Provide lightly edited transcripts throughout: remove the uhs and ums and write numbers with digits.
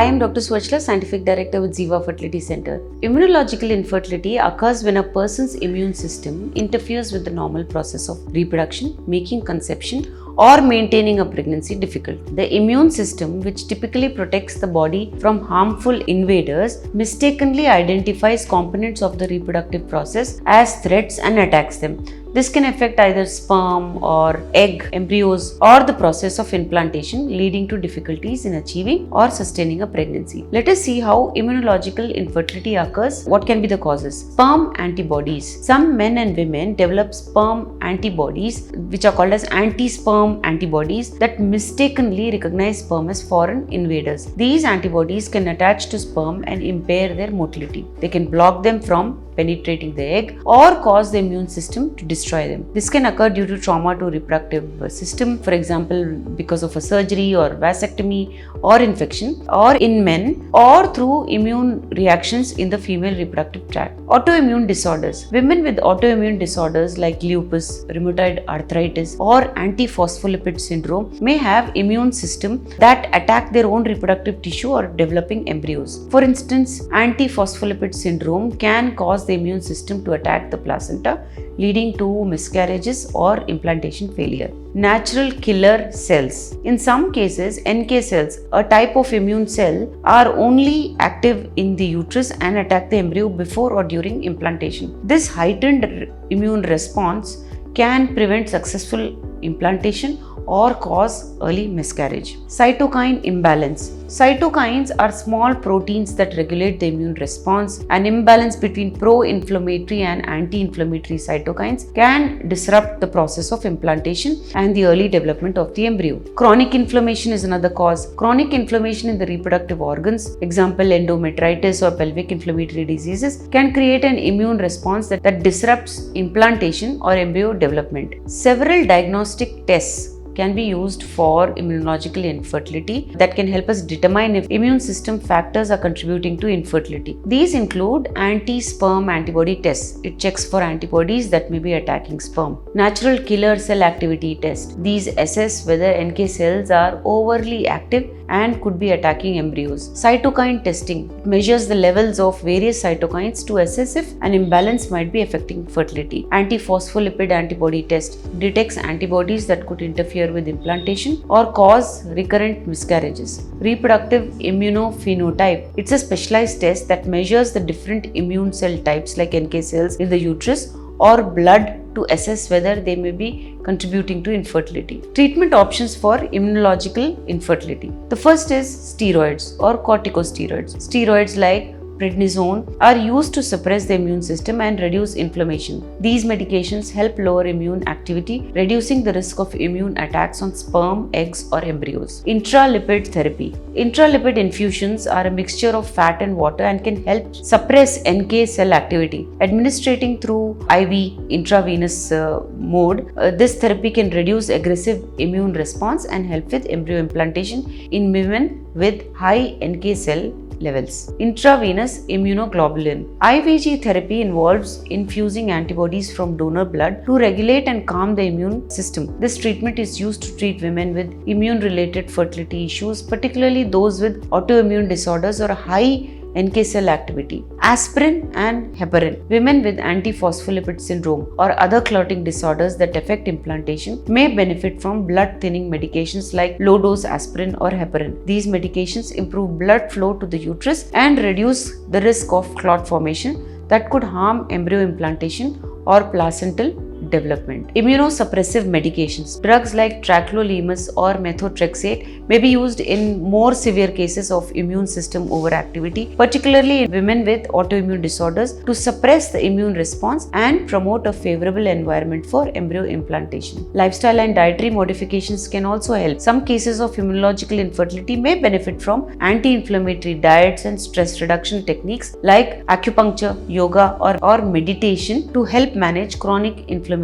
I am Dr. Swachla, Scientific Director with Ziva Fertility Center. Immunological infertility occurs when a person's immune system interferes with the normal process of reproduction, making conception or maintaining a pregnancy difficult. The immune system, which typically protects the body from harmful invaders, mistakenly identifies components of the reproductive process as threats and attacks them. This can affect either sperm or egg, embryos, or the process of implantation, leading to difficulties in achieving or sustaining a pregnancy. Let us see how immunological infertility occurs. What can be the causes? Sperm antibodies. Some men and women develop sperm antibodies, which are called as anti-sperm antibodies, that mistakenly recognize sperm as foreign invaders. These antibodies can attach to sperm and impair their motility. They can block them from penetrating the egg or cause the immune system to destroy them. This can occur due to trauma to reproductive system, for example, because of a surgery or vasectomy or infection, or in men, or through immune reactions in the female reproductive tract. Autoimmune disorders. Women with autoimmune disorders like lupus, rheumatoid arthritis, or antiphospholipid syndrome may have immune system that attack their own reproductive tissue or developing embryos. For instance, antiphospholipid syndrome can cause the immune system to attack the placenta, leading to miscarriages or implantation failure. Natural killer cells. In some cases, NK cells, a type of immune cell, are only active in the uterus and attack the embryo before or during implantation. This heightened immune response can prevent successful implantation or cause early miscarriage. Cytokine imbalance. Cytokines are small proteins that regulate the immune response. An imbalance between pro-inflammatory and anti-inflammatory cytokines can disrupt the process of implantation and the early development of the embryo. Chronic inflammation is another cause. Chronic inflammation in the reproductive organs, example endometritis or pelvic inflammatory diseases, can create an immune response that disrupts implantation or embryo development. Several diagnostic tests can be used for immunological infertility that can help us determine if immune system factors are contributing to infertility. These include anti-sperm antibody tests. It checks for antibodies that may be attacking sperm. Natural killer cell activity test. These assess whether NK cells are overly active and could be attacking embryos. Cytokine testing measures the levels of various cytokines to assess if an imbalance might be affecting fertility. Antiphospholipid antibody test detects antibodies that could interfere with implantation or cause recurrent miscarriages. Reproductive immunophenotype. It's a specialized test that measures the different immune cell types like NK cells in the uterus or blood to assess whether they may be contributing to infertility. Treatment options for immunological infertility. The first is steroids or corticosteroids. Steroids like prednisone are used to suppress the immune system and reduce inflammation. These medications help lower immune activity, reducing the risk of immune attacks on sperm, eggs, or embryos. Intralipid therapy. Intralipid infusions are a mixture of fat and water and can help suppress NK cell activity. Administrating through IV intravenous mode, this therapy can reduce aggressive immune response and help with embryo implantation in women with high NK cell levels. Intravenous immunoglobulin. IVIG therapy involves infusing antibodies from donor blood to regulate and calm the immune system. This treatment is used to treat women with immune-related fertility issues, particularly those with autoimmune disorders or high NK cell activity. Aspirin and heparin. Women with antiphospholipid syndrome or other clotting disorders that affect implantation may benefit from blood thinning medications like low dose aspirin or heparin. These medications improve blood flow to the uterus and reduce the risk of clot formation that could harm embryo implantation or placental development. Immunosuppressive medications. Drugs like tacrolimus or methotrexate may be used in more severe cases of immune system overactivity, particularly in women with autoimmune disorders, to suppress the immune response and promote a favorable environment for embryo implantation. Lifestyle and dietary modifications can also help. Some cases of immunological infertility may benefit from anti-inflammatory diets and stress reduction techniques like acupuncture, yoga, or meditation to help manage chronic inflammation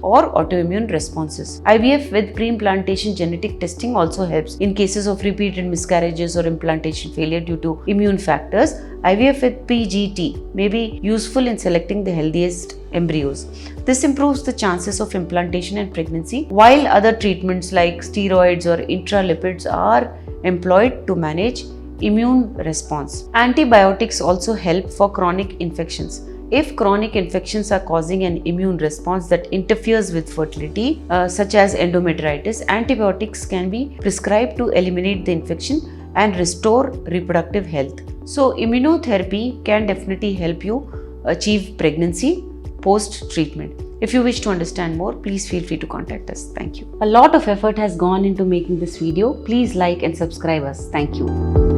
or autoimmune responses. IVF with pre-implantation genetic testing also helps in cases of repeated miscarriages or implantation failure due to immune factors. IVF with PGT may be useful in selecting the healthiest embryos. This improves the chances of implantation and pregnancy, while other treatments like steroids or intralipids are employed to manage immune response. Antibiotics also help for chronic infections. If chronic infections are causing an immune response that interferes with fertility, such as endometritis, antibiotics can be prescribed to eliminate the infection and restore reproductive health. So, immunotherapy can definitely help you achieve pregnancy post treatment. If you wish to understand more, please feel free to contact us. Thank you. A lot of effort has gone into making this video. Please like and subscribe us. Thank you.